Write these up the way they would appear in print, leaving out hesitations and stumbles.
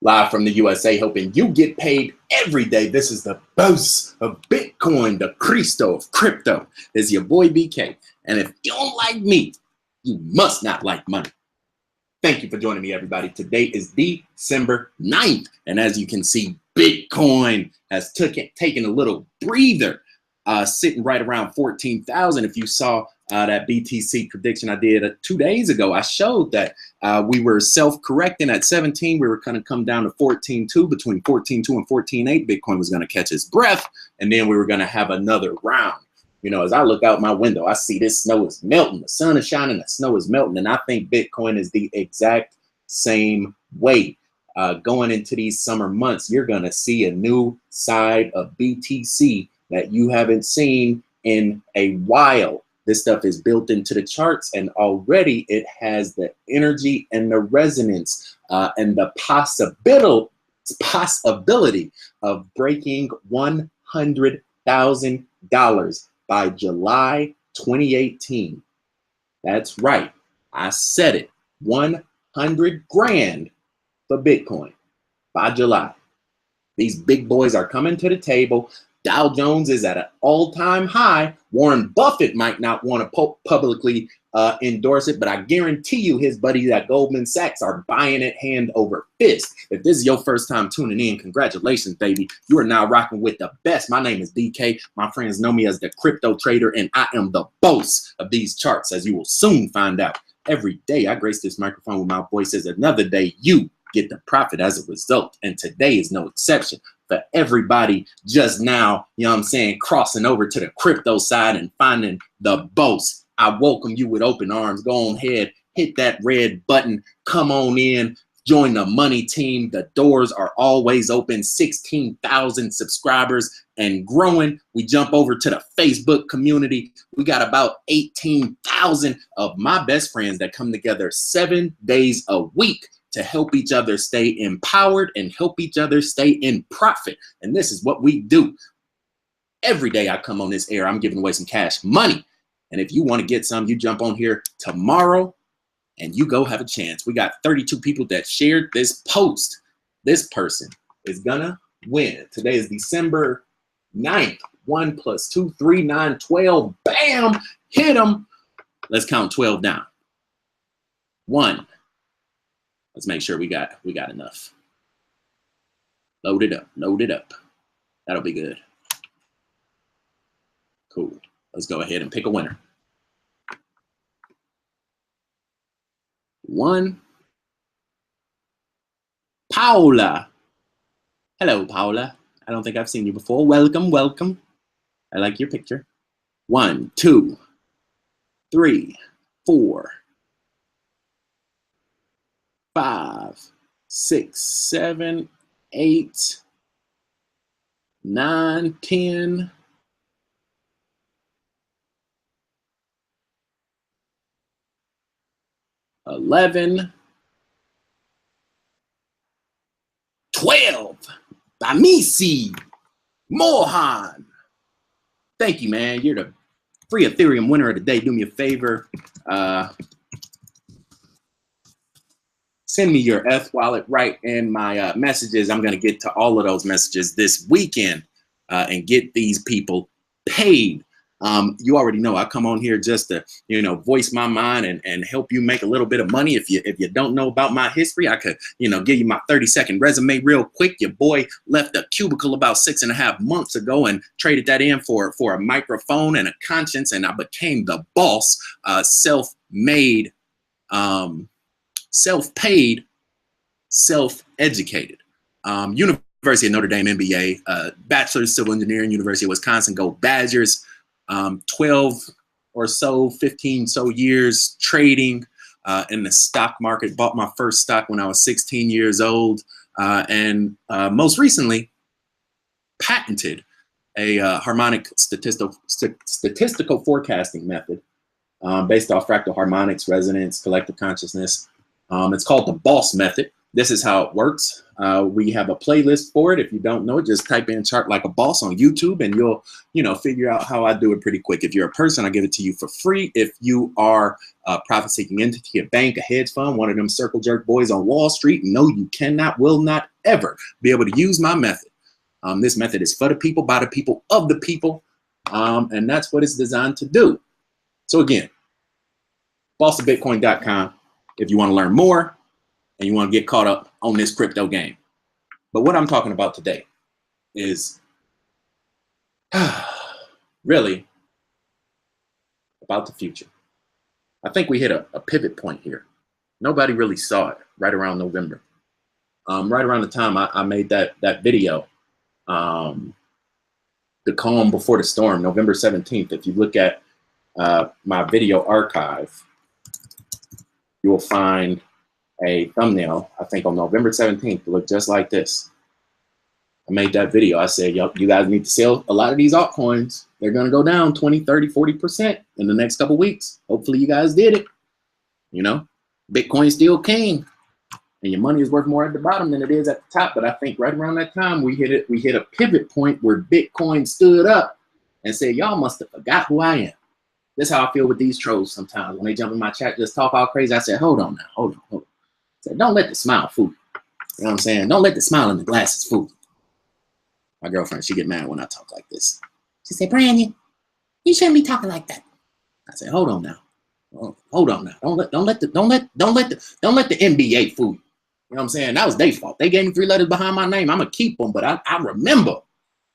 Live from the USA, hoping you get paid every day. This is the boss of Bitcoin, the Cristo of crypto. This is your boy BK. And if you don't like me, you must not like money. Thank you for joining me, everybody. Today is December 9th. And as you can see, Bitcoin has taken a little breather, sitting right around 14,000. If you saw that BTC prediction I did 2 days ago, I showed that we were self-correcting at 17. We were going to come down to 14.2. Between 14.2 and 14.8, Bitcoin was going to catch its breath, and then we were going to have another round. You know, as I look out my window, I see this snow is melting. The sun is shining, the snow is melting, and I think Bitcoin is the exact same way. Going into these summer months, you're going to see a new side of BTC that you haven't seen in a while. This stuff is built into the charts, and already it has the energy and the resonance and the possibility of breaking $100,000 by July 2018. That's right. I said it. 100 grand for Bitcoin by July. These big boys are coming to the table. Dow Jones is at an all-time high. Warren Buffett might not want to publicly endorse it, but I guarantee you his buddies at Goldman Sachs are buying it hand over fist. If this is your first time tuning in, congratulations, baby. You are now rocking with the best. My name is BK. My friends know me as the crypto trader, and I am the boss of these charts, as you will soon find out. Every day I grace this microphone with my voice as another day you get the profit as a result, and today is no exception. For everybody just now, you know what I'm saying, crossing over to the crypto side and finding the boss, I welcome you with open arms. Go on ahead, hit that red button, come on in, join the money team. The doors are always open. 16,000 subscribers and growing. We jump over to the Facebook community. We got about 18,000 of my best friends that come together 7 days a week to help each other stay empowered and help each other stay in profit. And this is what we do. Every day I come on this air, I'm giving away some cash money. And if you want to get some, you jump on here tomorrow and you go have a chance. We got 32 people that shared this post. This person is gonna win. Today is December 9th. 1 + 2, 3, 9, 12. Bam! Hit them. Let's count 12 down. 1. Let's make sure we got enough. Load it up. Load it up. That'll be good. Cool. Let's go ahead and pick a winner. 1. Paula. Hello, Paula. I don't think I've seen you before. Welcome, welcome. I like your picture. 1, 2, 3, 4, 5, 6, 7, 8, 9, 10, 11, 12. Bamisi Mohan. Thank you, man. You're the free Ethereum winner of the day. Do me a favor. Send me your F wallet right in my messages. I'm going to get to all of those messages this weekend and get these people paid. You already know I come on here just to, you know, voice my mind and help you make a little bit of money. If you don't know about my history, I could, you know, give you my 30-second resume real quick. Your boy left a cubicle about 6.5 months ago and traded that in for a microphone and a conscience, and I became the boss, self-made, self-paid, self-educated. University of Notre Dame MBA, bachelor's civil engineering, University of Wisconsin, go Badgers. 12 or so, 15 so years trading in the stock market. Bought my first stock when I was 16 years old, and most recently patented a harmonic statistical forecasting method based off fractal harmonics, resonance, collective consciousness. It's called the BOSS method. this is how it works. We have a playlist for it. If you don't know it, just type in Chart Like a Boss on YouTube and you'll, figure out how I do it pretty quick. If you're a person, I give it to you for free. If you are a profit-seeking entity, a bank, a hedge fund, one of them circle jerk boys on Wall Street, no, you cannot, will not ever be able to use my method. This method is for the people, by the people, of the people, and that's what it's designed to do. So again, bossofbitcoin.com if you want to learn more and you want to get caught up on this crypto game. But what I'm talking about today is really about the future. I think we hit a pivot point here. Nobody really saw it right around November. Right around the time I made that video, the calm before the storm, November 17th. If you look at my video archive, you will find a thumbnail, I think on November 17th, to look just like this. I made that video. I said, you guys need to sell a lot of these altcoins. They're going to go down 20, 30, 40% in the next couple weeks. Hopefully you guys did it. Bitcoin's still king. And your money is worth more at the bottom than it is at the top. But I think right around that time, we hit a pivot point where Bitcoin stood up and said, y'all must have forgot who I am. That's how I feel with these trolls sometimes. When they jump in my chat, just talk all crazy. I said, hold on now, hold on. I said, don't let the smile fool you. You know what I'm saying? Don't let the smile in the glasses fool you. My girlfriend, she get mad when I talk like this. She said, Brandon, you shouldn't be talking like that. I said, hold on now. Hold on now. Don't let the NBA fool you. You know what I'm saying? That was their fault. They gave me 3 letters behind my name. I'm gonna keep them, but I remember,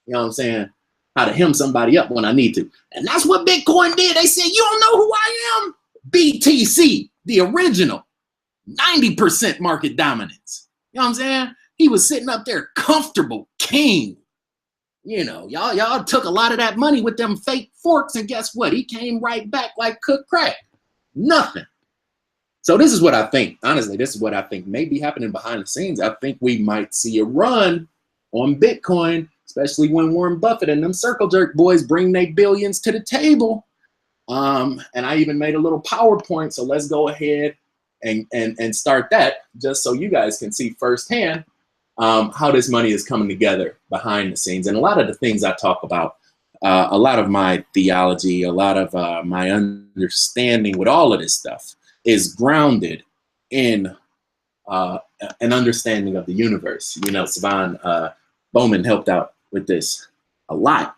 you know what I'm saying, how to hem somebody up when I need to. And that's what Bitcoin did. They said, you don't know who I am? BTC, the original, 90% market dominance. You know what I'm saying? He was sitting up there comfortable, king. Y'all took a lot of that money with them fake forks, and guess what? He came right back like cooked crack. Nothing. So this is what I think. Honestly, this is what I think may be happening behind the scenes. I think we might see a run on Bitcoin, especially when Warren Buffett and them circle jerk boys bring their billions to the table. And I even made a little PowerPoint. So let's go ahead and start that just so you guys can see firsthand how this money is coming together behind the scenes. And a lot of the things I talk about, a lot of my theology, a lot of my understanding with all of this stuff is grounded in an understanding of the universe. Savan Bowman helped out with this a lot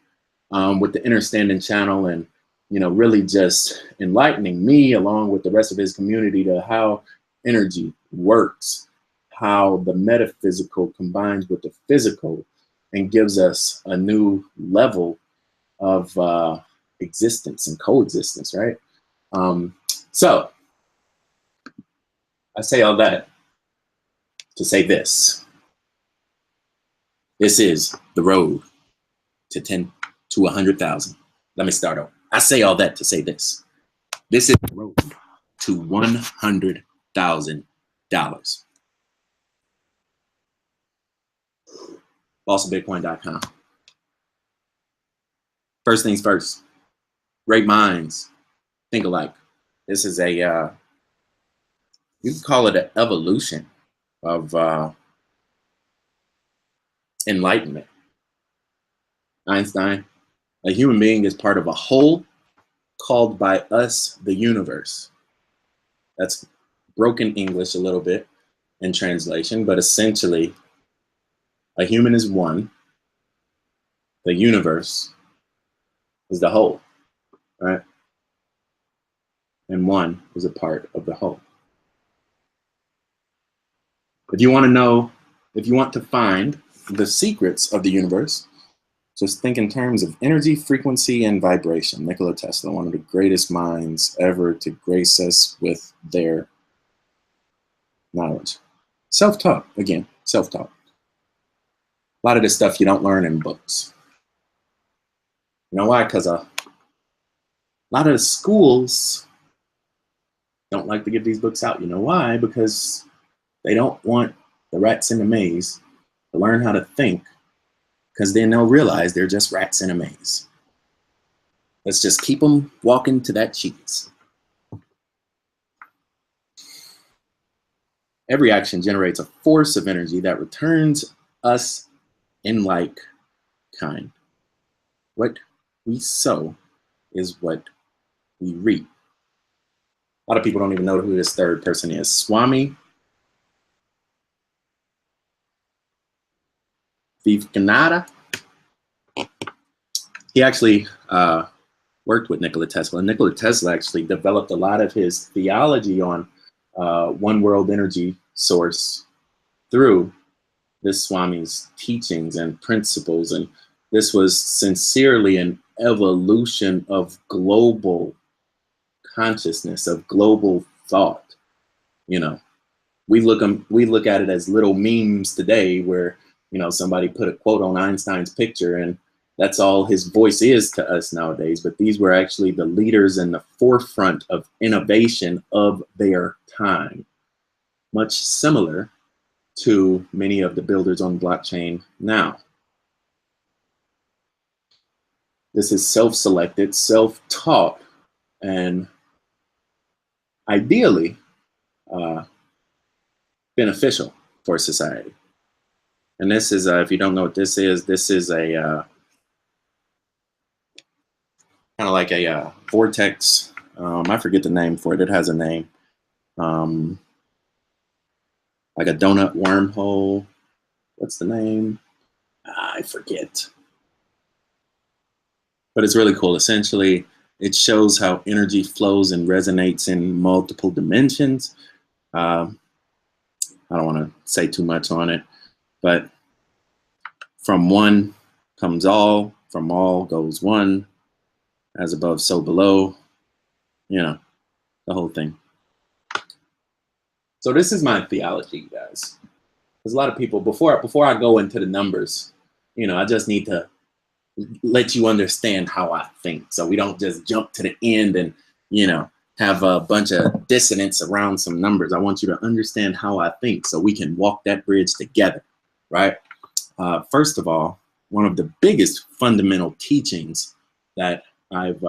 with the Understanding channel, and really just enlightening me along with the rest of his community to how energy works, how the metaphysical combines with the physical and gives us a new level of existence and coexistence, right? So I say all that to say this. This is the road to 10 to 100,000. Let me start over. I say all that to say this. This is the road to $100,000. bossofbitcoin.com. First things first. Great minds think alike. This is a you can call it an evolution of enlightenment. Einstein, a human being is part of a whole called by us the universe. That's broken English a little bit in translation, but essentially a human is one, the universe is the whole, right? And one is a part of the whole. If you want to know, if you want to find the secrets of the universe, just think in terms of energy, frequency, and vibration. Nikola Tesla, one of the greatest minds ever to grace us with their knowledge. Self-taught, again, self-taught. A lot of this stuff you don't learn in books. You know why? Because a lot of the schools don't like to give these books out. You know why? Because they don't want the rats in the maze to learn how to think, because then they'll realize they're just rats in a maze. Let's just keep them walking to that cheese. Every action generates a force of energy that returns us in like kind. What we sow is what we reap. A lot of people don't even know who this third person is. Swami Vivekananda. He actually worked with Nikola Tesla. And Nikola Tesla actually developed a lot of his theology on one world energy source through this Swami's teachings and principles. And this was sincerely an evolution of global consciousness, of global thought. You know, we look at it as little memes today where, you know, somebody put a quote on Einstein's picture and that's all his voice is to us nowadays. But these were actually the leaders in the forefront of innovation of their time, much similar to many of the builders on blockchain now. This is self-selected, self-taught, and ideally beneficial for society. And this is, if you don't know what this is a kind of like a vortex. I forget the name for it. It has a name. Like a donut wormhole. What's the name? I forget. But it's really cool. Essentially, it shows how energy flows and resonates in multiple dimensions. I don't want to say too much on it, but from one comes all, from all goes one, as above, so below, you know, the whole thing. So this is my theology, guys. There's a lot of people, before I go into the numbers, you know, I just need to let you understand how I think. So we don't just jump to the end and, you know, have a bunch of dissonance around some numbers. I want you to understand how I think so we can walk that bridge together, right? First of all, one of the biggest fundamental teachings that I've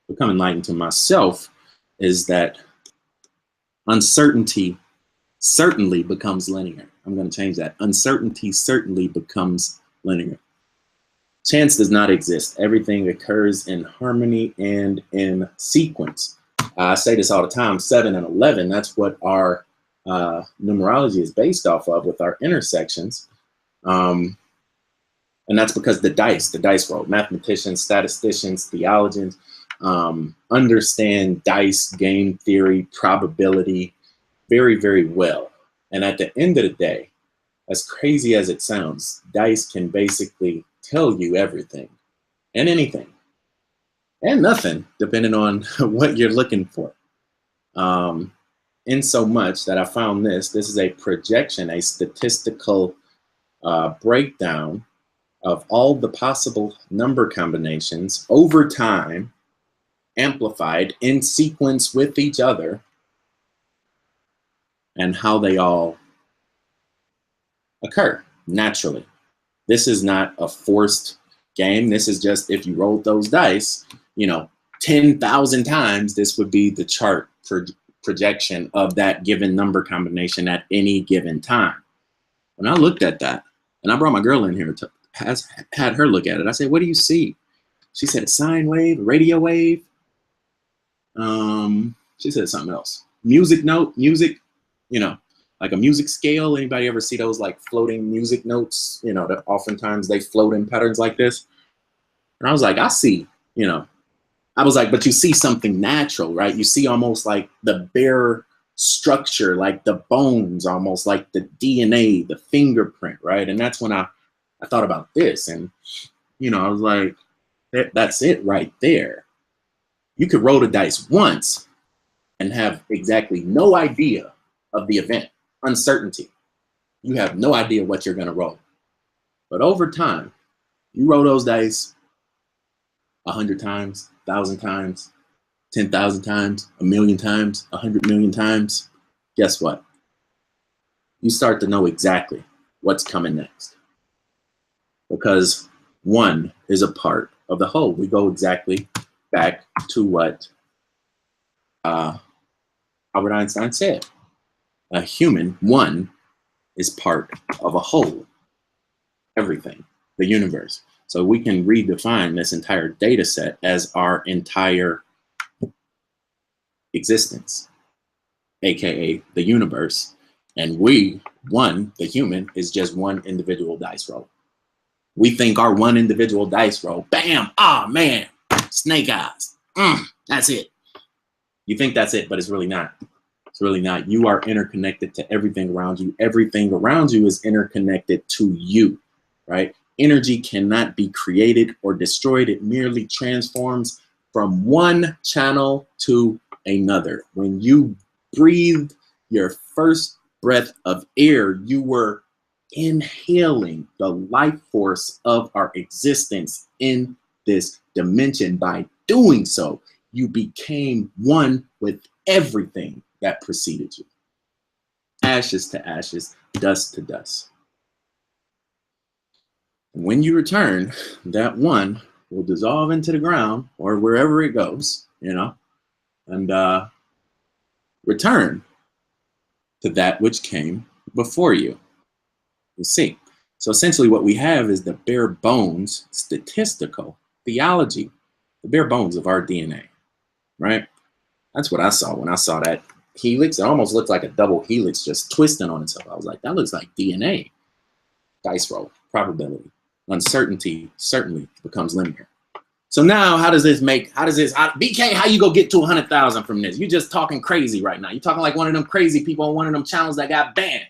become enlightened to myself is that uncertainty certainly becomes linear. I'm going to change that. Uncertainty certainly becomes linear. Chance does not exist. Everything occurs in harmony and in sequence. I say this all the time, 7 and 11, that's what our numerology is based off of with our intersections. And that's because the dice roll, mathematicians, statisticians, theologians, understand dice, game theory, probability very, very well. And at the end of the day, as crazy as it sounds, dice can basically tell you everything and anything and nothing, depending on what you're looking for. In so much that I found this is a projection, a statistical breakdown of all the possible number combinations over time, amplified in sequence with each other, and how they all occur naturally. This is not a forced game. This is just, if you rolled those dice, you know, 10,000 times, this would be the chart projection of that given number combination at any given time. When I looked at that, and I brought my girl in here to had her look at it, I said, what do you see? She said a sine wave, a radio wave. She said something else. Music note, music, you know, like a music scale. Anybody ever see those like floating music notes? You know, that oftentimes they float in patterns like this. And I was like, I see, you know, I was like, but you see something natural, right? You see almost like the bare structure, like the bones, almost like the DNA, the fingerprint, right? And that's when I thought about this. And, you know, I was like, that's it right there. You could roll the dice once and have exactly no idea of the event. Uncertainty. You have no idea what you're going to roll. But over time, you roll those dice 100 times, 1,000 times, 10,000 times, 1,000,000 times, 100 million times. Guess what? You start to know exactly what's coming next. Because one is a part of the whole. We go exactly back to what Albert Einstein said. A human, one, is part of a whole, everything, the universe. So we can redefine this entire data set as our entire existence, aka the universe. And we, one, the human, is just one individual dice roll. We think our one individual dice roll, bam, ah, man, snake eyes. That's it. You think that's it, but it's really not. It's really not. You are interconnected to everything around you. Everything around you is interconnected to you, right? Energy cannot be created or destroyed. It merely transforms from one channel to another. When you breathed your first breath of air, you were inhaling the life force of our existence in this dimension. By doing so, you became one with everything that preceded you. Ashes to ashes, dust to dust. When you return, that one will dissolve into the ground or wherever it goes, you know, and return to that which came before you. You see. So essentially what we have is the bare bones, statistical theology, the bare bones of our DNA, right? That's what I saw when I saw that helix. It almost looked like a double helix just twisting on itself. I was like, that looks like DNA. Dice roll, probability. Uncertainty certainly becomes linear. So now how does this, BK, how you go get to 100,000 from this? You just talking crazy right now. You're talking like one of them crazy people on one of them channels that got banned.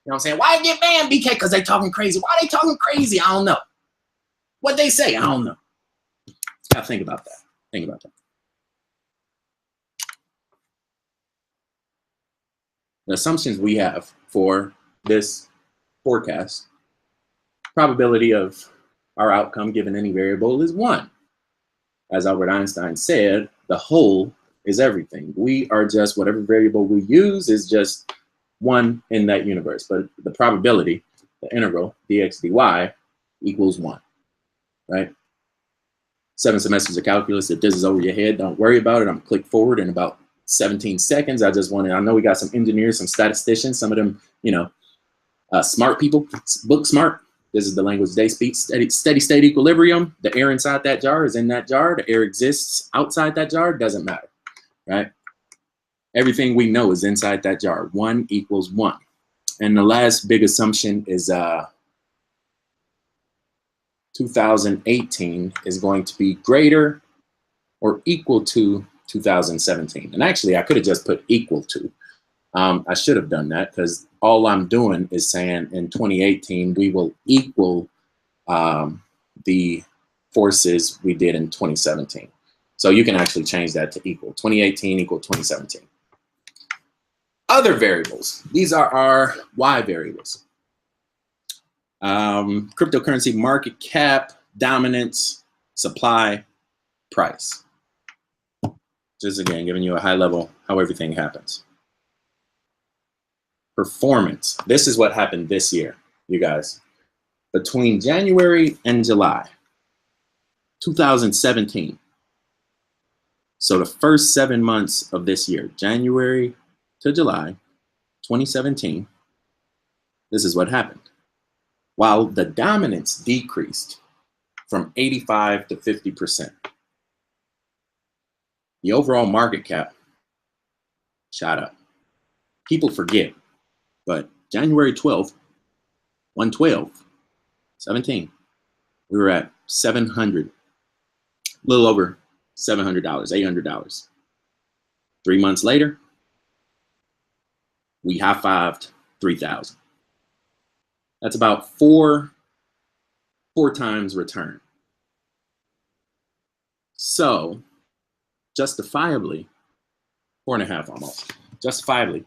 You know what I'm saying? Why you get banned, BK? Because they talking crazy. Why they talking crazy? I don't know. What they say, I don't know. Gotta think about that. Think about that. The assumptions we have for this forecast, probability of our outcome given any variable is 1. As Albert Einstein said, the whole is everything. We are just whatever variable we use is just 1 in that universe. But the probability, the integral, dx dy equals 1, right? 7 semesters of calculus. If this is over your head, don't worry about it. I'm gonna click forward in about 17 seconds. I know we got some engineers, some statisticians, some of them, you know, smart people, book smart. This is the language they speak. Steady state equilibrium. The air inside that jar is in that jar. The air exists outside that jar. Doesn't matter, right? Everything we know is inside that jar. 1 equals 1. And the last big assumption is 2018 is going to be greater or equal to 2017. And actually, I could have just put equal to. I should have done that because all I'm doing is saying in 2018, we will equal the forces we did in 2017. So you can actually change that to equal. 2018 equal 2017. Other variables. These are our Y variables. Cryptocurrency market cap, dominance, supply, price. Just again, giving you a high level how everything happens. Performance. This is what happened this year, you guys. Between January and July 2017. So the first 7 months of this year, January to July 2017, this is what happened. While the dominance decreased from 85 to 50%, the overall market cap shot up. People forget, but January 12th, 1/12/17, we were at 700, a little over $700, $800. 3 months later, we high-fived 3,000. That's about four times return. So justifiably, 4.5 almost, justifiably,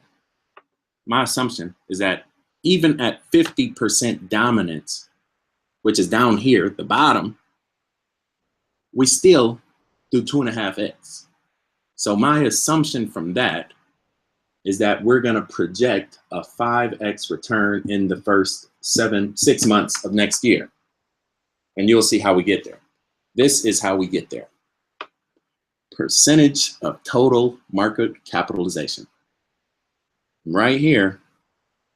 my assumption is that even at 50% dominance, which is down here at the bottom, we still do 2.5x. So my assumption from that is that we're going to project a 5x return in the first 6 months of next year. And you'll see how we get there. This is how we get there. Percentage of total market capitalization. Right here,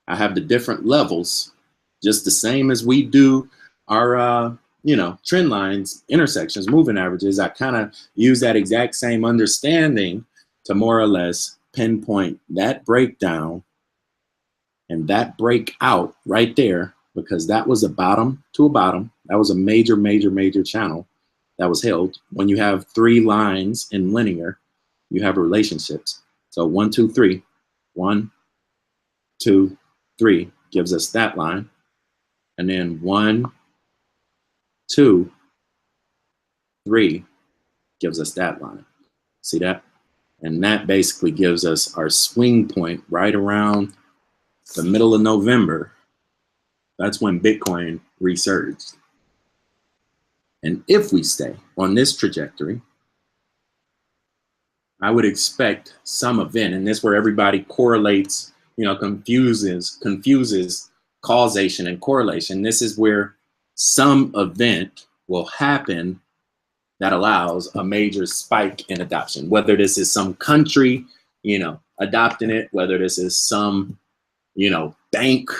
I have the different levels, just the same as we do our, trend lines, intersections, moving averages. I kind of use that exact same understanding to more or less pinpoint that breakdown and that breakout right there, because that was a bottom to a bottom. That was a major, major, major channel that was held. When you have three lines in linear, you have relationships. So 1, 2, 3, 1, 2, 3 gives us that line. And then 1, 2, 3 gives us that line. See that? And that basically gives us our swing point right around the middle of November. That's when Bitcoin resurged. And if we stay on this trajectory, I would expect some event, and this is where everybody correlates, confuses causation and correlation. This is where some event will happen that allows a major spike in adoption, whether this is some country, adopting it, whether this is some, bank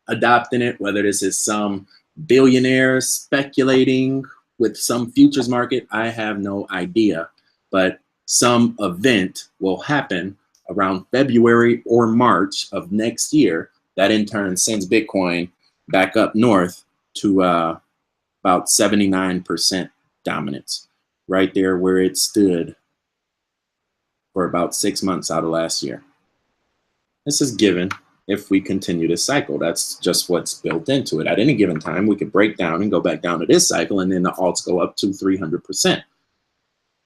adopting it, whether this is some billionaire speculating with some futures market, I have no idea. But some event will happen around February or March of next year that in turn sends Bitcoin back up north to about 79% dominance, right there where it stood for about 6 months out of last year. This is given if we continue this cycle. That's just what's built into it. At any given time, we could break down and go back down to this cycle, and then the alts go up to 300%.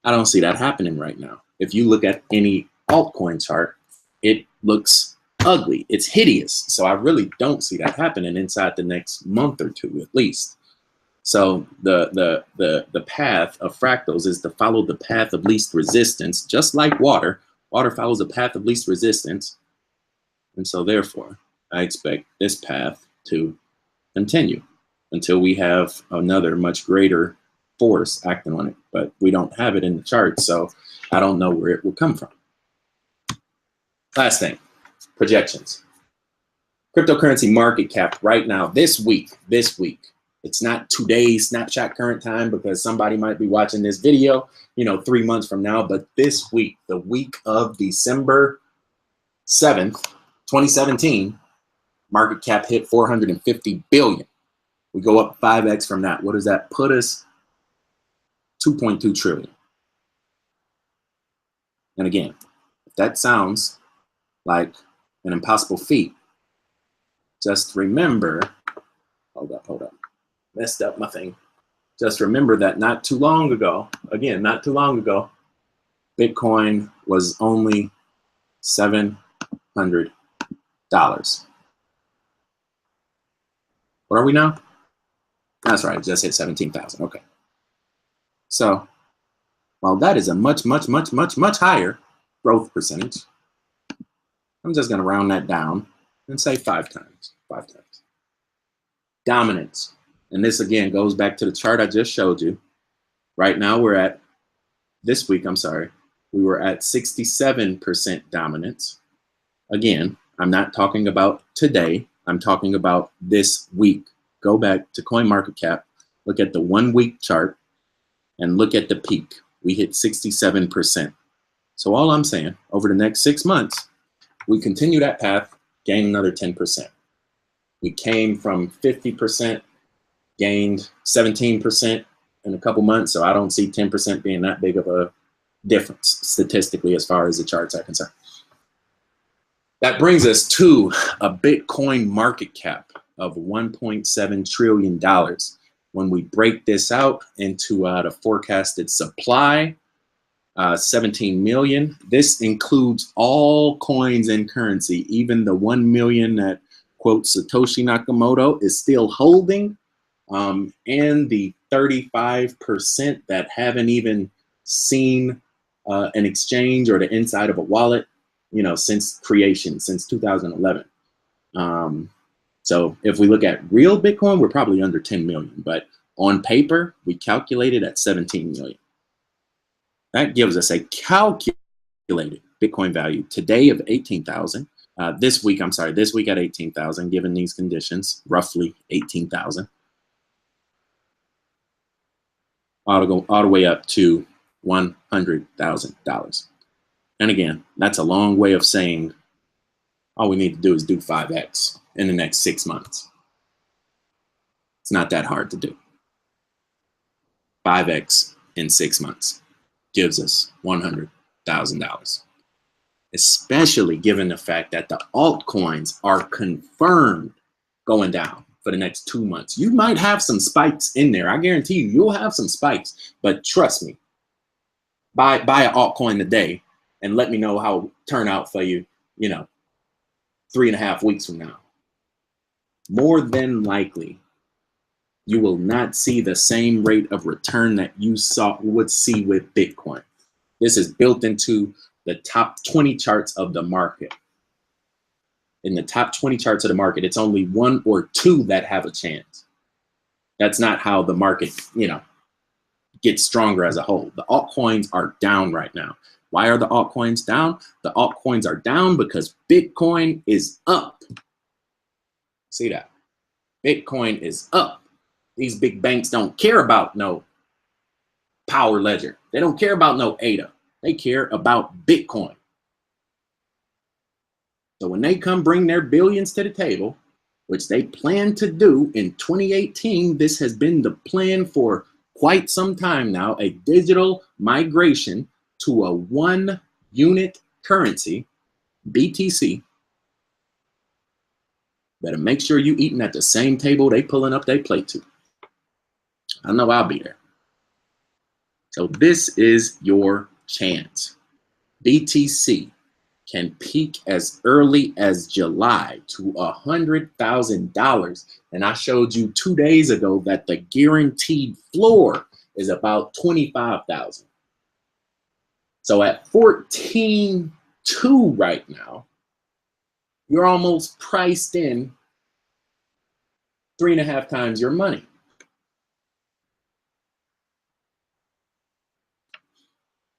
I don't see that happening right now. If you look at any altcoin chart, it looks ugly. It's hideous. So I really don't see that happening inside the next month or two, at least. So the path of fractals is to follow the path of least resistance, just like water. Water follows the path of least resistance. And so therefore, I expect this path to continue until we have another much greater force acting on it. But we don't have it in the chart, so I don't know where it will come from. Last thing, projections. Cryptocurrency market cap right now, this week. It's not today's snapshot current time, because somebody might be watching this video, 3 months from now. But this week, the week of December 7th, 2017, market cap hit 450 billion. We go up 5x from that. What does that put us? 2.2 trillion. And again, if that sounds like an impossible feat, just remember, hold up, messed up my thing. Just remember that not too long ago, Bitcoin was only $700. What are we now? That's right, just hit 17,000. Okay. So, while that is a much, much, much, much, much higher growth percentage, I'm just going to round that down and say 5 times. Dominance. And this again goes back to the chart I just showed you. Right now we were at 67% dominance. Again, I'm not talking about today. I'm talking about this week. Go back to CoinMarketCap, look at the 1 week chart, and look at the peak. We hit 67%. So all I'm saying, over the next 6 months, we continue that path, gain another 10%. We came from 50%, gained 17% in a couple months. So I don't see 10% being that big of a difference statistically as far as the charts are concerned. That brings us to a Bitcoin market cap of $1.7 trillion. When we break this out into the forecasted supply, 17 million. This includes all coins and currency, even the 1 million that, quote, Satoshi Nakamoto is still holding, and the 35% that haven't even seen an exchange or the inside of a wallet, since creation, since 2011. So if we look at real Bitcoin, we're probably under 10 million, but on paper, we calculated at 17 million. That gives us a calculated Bitcoin value today of 18,000. This week, I'm sorry, this week at 18,000, given these conditions, roughly 18,000. Ought to go all the way up to $100,000. And again, that's a long way of saying all we need to do is do 5x in the next 6 months. It's not that hard to do. 5x in 6 months gives us $100,000. Especially given the fact that the altcoins are confirmed going down for the next 2 months. You might have some spikes in there. I guarantee you, you'll have some spikes, but trust me, buy an altcoin today and let me know how it turn out for you, 3.5 weeks from now. More than likely, you will not see the same rate of return that you would see with Bitcoin. This is built into the top 20 charts of the market. In the top 20 charts of the market, it's only 1 or 2 that have a chance. That's not how the market, gets stronger as a whole. The altcoins are down right now. Why are the altcoins down? The altcoins are down because Bitcoin is up. See that? Bitcoin is up. These big banks don't care about no Power Ledger. They don't care about no ADA. They care about Bitcoin. So when they come bring their billions to the table, which they plan to do in 2018, this has been the plan for quite some time now, a digital migration to a 1-unit currency, BTC. Better make sure you eating at the same table they pulling up their plate to. I know I'll be there. So this is your chance. BTC can peak as early as July to $100,000. And I showed you 2 days ago that the guaranteed floor is about 25,000. So at 14.2 right now, you're almost priced in 3.5 times your money.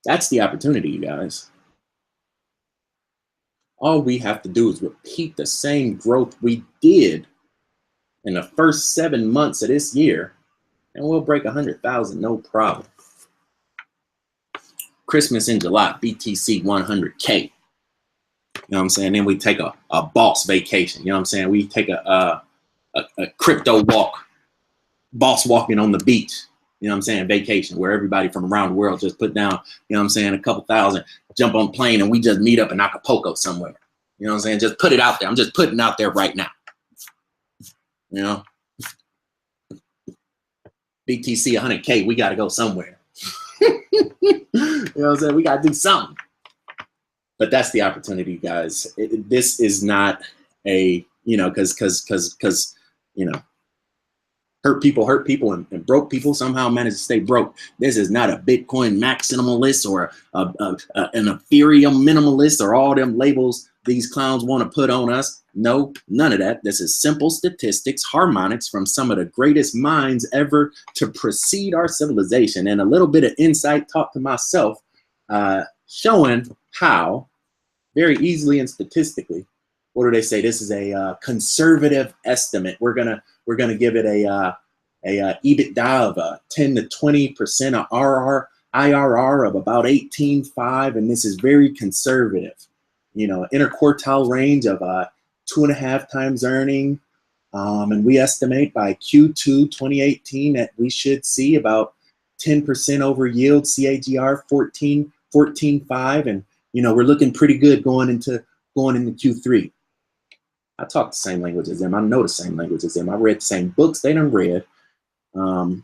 That's the opportunity, you guys. All we have to do is repeat the same growth we did in the first 7 months of this year, and we'll break 100,000, no problem. Christmas in July, BTC 100K. You know what I'm saying? Then we take a boss vacation. You know what I'm saying? We take a crypto walk, boss walking on the beach. You know what I'm saying? Vacation, where everybody from around the world just put down, you know what I'm saying, a couple thousand, jump on a plane, and we just meet up in Acapulco somewhere. You know what I'm saying? Just put it out there. I'm just putting it out there right now. BTC 100K, we got to go somewhere. You know what I'm saying? We got to do something. But that's the opportunity, guys. This is not a, because hurt people and broke people somehow manage to stay broke. This is not a Bitcoin maximalist or an Ethereum minimalist or all them labels these clowns want to put on us. No, none of that. This is simple statistics, harmonics from some of the greatest minds ever to precede our civilization, and a little bit of insight taught to myself, showing how very easily and statistically, what do they say? This is a conservative estimate. We're gonna give it a EBITDA of 10 to 20%, a IRR of about 18.5, and this is very conservative. Interquartile range of 2.5 times earning, and we estimate by Q2 2018 that we should see about 10% over yield, CAGR 14.5, and we're looking pretty good going into Q3. I talk the same language as them. I know the same language as them. I read the same books they done read. And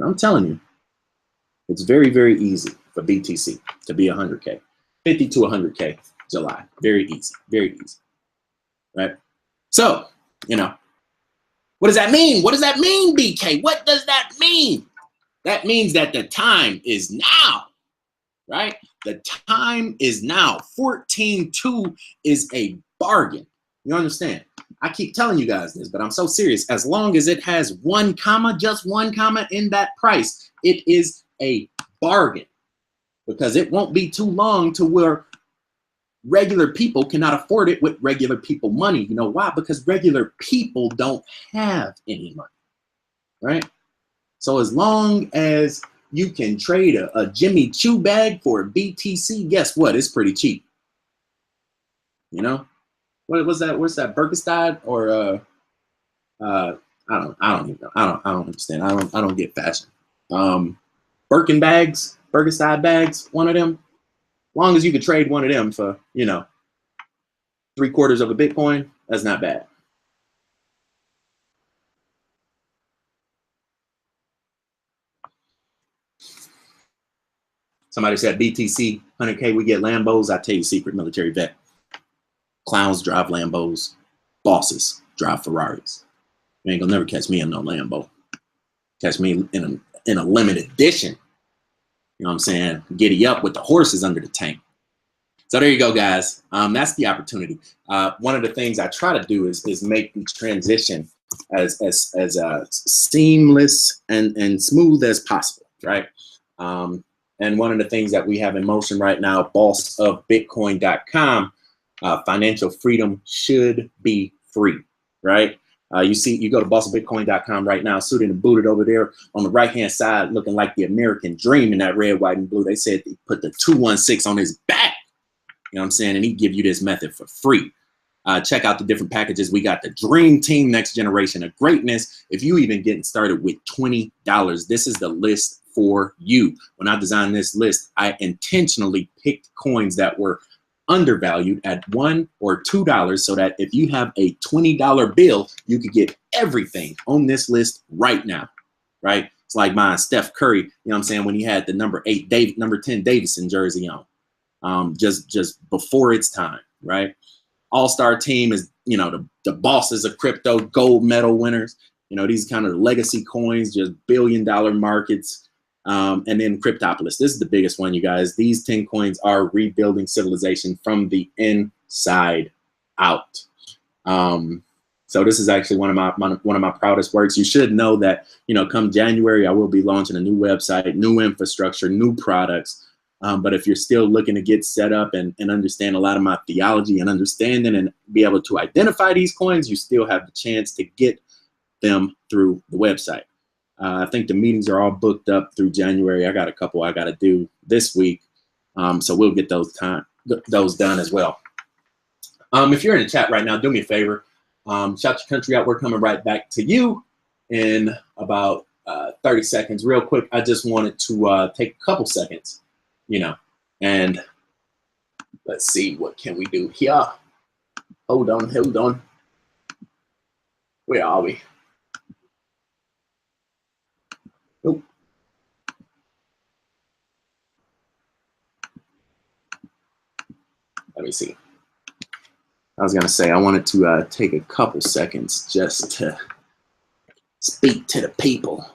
I'm telling you, it's very, very easy for BTC to be 100K. 50 to 100K July. Very easy. Very easy. Right? So, what does that mean? What does that mean, BK? What does that mean? That means that the time is now. Right? The time is now. 14.2 is a bargain. You understand? I keep telling you guys this, but I'm so serious. As long as it has 1 comma, just 1 comma in that price, it is a bargain. Because it won't be too long to where Regular people cannot afford it with regular people money. You know why? Because regular people don't have any money, right? So as long as you can trade a Jimmy Choo bag for a BTC, guess what? It's pretty cheap. You know, what was that? What's that? Birkenstock or I don't even know. I don't understand. I don't get fashion. Birkin bags, Birkenstock bags, one of them. As long as you can trade one of them for, you know, 3/4 of a Bitcoin, that's not bad. Somebody said BTC, 100K, we get Lambos. I tell you, secret military vet. Clowns drive Lambos. Bosses drive Ferraris. You ain't gonna never catch me in no Lambo. Catch me in a limited edition. You know what I'm saying? Giddy up with the horses under the tank. So there you go, guys. That's the opportunity. One of the things I try to do is make the transition as seamless and smooth as possible, right? And one of the things that we have in motion right now, bossofbitcoin.com, financial freedom should be free, right? You go to bossofbitcoin.com right now, suited and booted over there on the right-hand side, looking like the American dream in that red, white, and blue. They said they put the 216 on his back. You know what I'm saying? And he give you this method for free. Check out the different packages. We got the Dream Team Next Generation of Greatness. If you even getting started with $20, this is the list for you. When I designed this list, I intentionally picked coins that were undervalued at $1 or $2 so that if you have a $20 bill, you could get everything on this list right now, right? It's like mine, Steph Curry, you know what I'm saying, when he had the number 10 Davidson jersey on. Just before its time, right? All-star team is, you know, the bosses of crypto, gold medal winners. You know, these kind of legacy coins, just billion-dollar markets. And then Cryptopolis. This is the biggest one, you guys. These 10 coins are rebuilding civilization from the inside out. So this is actually one of my proudest works. You should know that, you know, come January, I will be launching a new website, new infrastructure, new products. But if you're still looking to get set up and understand a lot of my theology and understanding and be able to identify these coins, you still have the chance to get them through the website. I think the meetings are all booked up through January. I got a couple I got to do this week. So we'll get those done as well. If you're in the chat right now, do me a favor. Shout your country out. We're coming right back to you in about 30 seconds. Real quick, I just wanted to take a couple seconds, you know, and let's see, what can we do here? Hold on. Where are we? Oh. Let me see. I was gonna say I wanted to take a couple seconds just to speak to the people.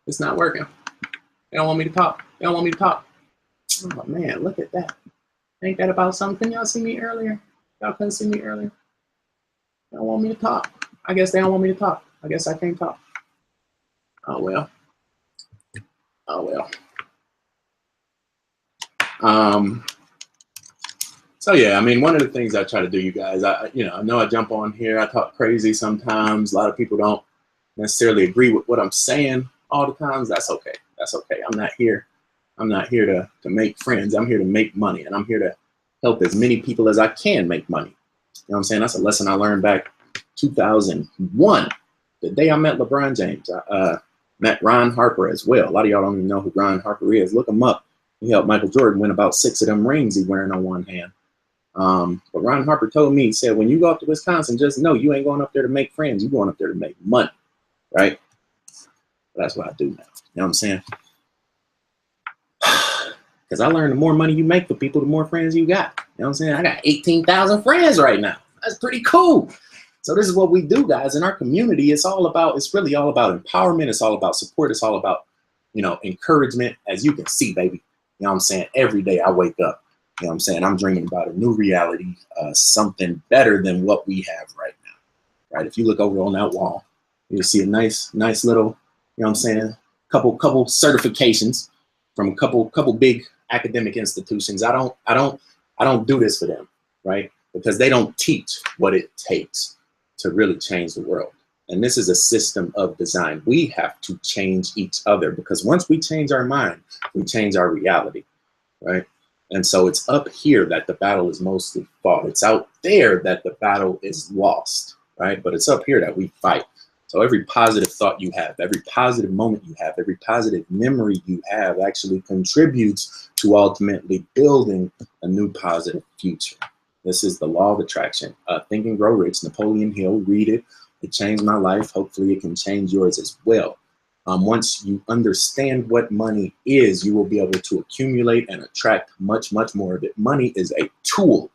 It's not working. They don't want me to talk. Oh man, look at that. Ain't that about something? Can y'all see me earlier? Y'all couldn't see me earlier. They don't want me to talk. I guess they don't want me to talk. I guess I can't talk. Oh well. So yeah, I mean, one of the things I try to do, you guys, I know I jump on here, I talk crazy sometimes. A lot of people don't necessarily agree with what I'm saying all the times. That's okay. I'm not here to make friends. I'm here to make money, and I'm here to help as many people as I can make money. You know what I'm saying? That's a lesson I learned back 2001, the day I met LeBron James. I met Ron Harper as well. A lot of y'all don't even know who Ron Harper is. Look him up. He helped Michael Jordan win about 6 of them rings he wearing on one hand. But Ron Harper told me, he said, when you go up to Wisconsin, just know you ain't going up there to make friends. You're going up there to make money, right? But that's what I do now. You know what I'm saying? Because I learned the more money you make for people, the more friends you got. You know what I'm saying? I got 18,000 friends right now. That's pretty cool. So this is what we do, guys. In our community, it's really all about empowerment. It's all about support. It's all about, you know, encouragement. As you can see, baby, you know what I'm saying? Every day I wake up, you know what I'm saying? I'm dreaming about a new reality, something better than what we have right now, right? If you look over on that wall, you'll see a nice little, you know what I'm saying, couple certifications from a couple big academic institutions. I don't do this for them, right? Because they don't teach what it takes to really change the world. And this is a system of design. We have to change each other, because once we change our mind, we change our reality, right? And so it's up here that the battle is mostly fought. It's out there that the battle is lost, right? But it's up here that we fight. So every positive thought you have, every positive moment you have, every positive memory you have actually contributes to ultimately building a new positive future. This is the law of attraction. Think and Grow Rich, Napoleon Hill. Read it. It changed my life. Hopefully it can change yours as well. Once you understand what money is, you will be able to accumulate and attract much, much more of it. Money is a tool.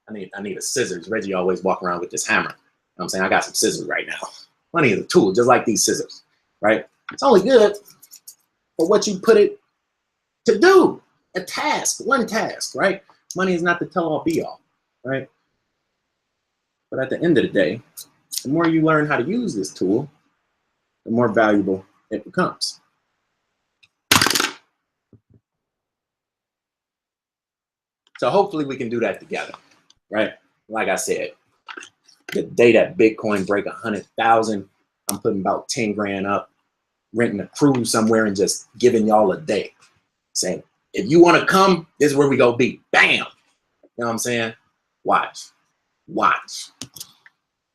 I need a scissors. Reggie always walk around with this hammer. You know what I'm saying? I got some scissors right now. Money is a tool, just like these scissors, right? It's only good for what you put it to do. A task, one task, right? Money is not the tell-all be-all, right? But at the end of the day, the more you learn how to use this tool, the more valuable it becomes. So hopefully we can do that together, right? Like I said, the day that Bitcoin break 100,000, I'm putting about 10 grand up, renting a cruise somewhere and just giving y'all a day. Saying, if you want to come, this is where we go be. Bam! You know what I'm saying? Watch.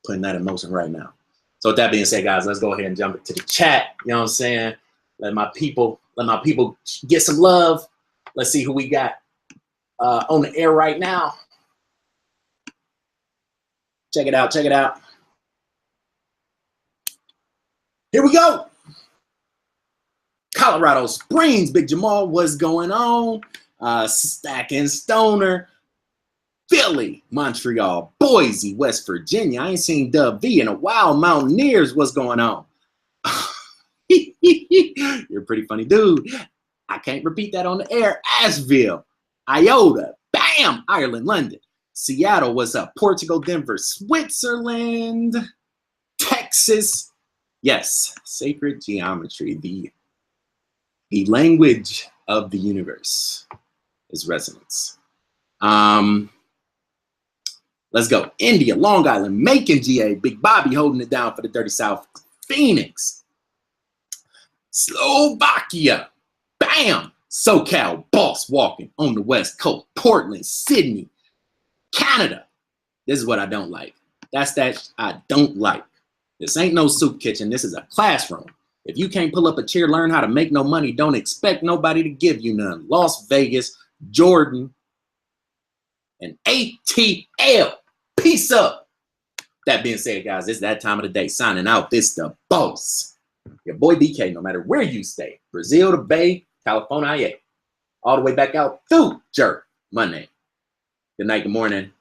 Putting that in motion right now. So with that being said, guys, let's go ahead and jump into the chat. You know what I'm saying? Let my people get some love. Let's see who we got on the air right now. Check it out. Here we go. Colorado Springs, Big Jamal, what's going on? Stacking Stoner, Philly, Montreal, Boise, West Virginia. I ain't seen Dub V in a while. Mountaineers, what's going on? You're a pretty funny dude. I can't repeat that on the air. Asheville, Iota, bam, Ireland, London, Seattle, what's up? Portugal, Denver, Switzerland, Texas. Yes, sacred geometry, the language of the universe is resonance. Let's go. India, Long Island, Macon, GA, Big Bobby holding it down for the Dirty South. Phoenix, Slovakia, bam, SoCal, boss walking on the West Coast, Portland, Sydney, Canada. This is what I don't like. That's that I don't like. This ain't no soup kitchen. This is a classroom. If you can't pull up a chair, learn how to make no money, don't expect nobody to give you none. Las Vegas, Jordan, and ATL. Peace up. That being said, guys, it's that time of the day. Signing out. This the boss. Your boy BK, no matter where you stay. Brazil to Bay, California, all the way back out through Jerk Monday. Good night, good morning,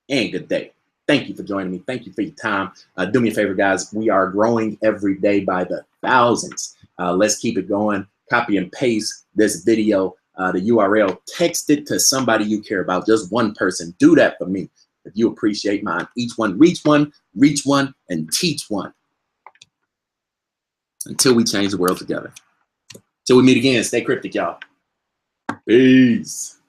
and good day. Thank you for joining me. Thank you for your time. Do me a favor, guys. We are growing every day by the thousands. Let's keep it going. Copy and paste this video, the URL. Text it to somebody you care about. Just one person. Do that for me. If you appreciate mine. Each one, reach one, and teach one. Until we change the world together. Till we meet again. Stay cryptic, y'all. Peace.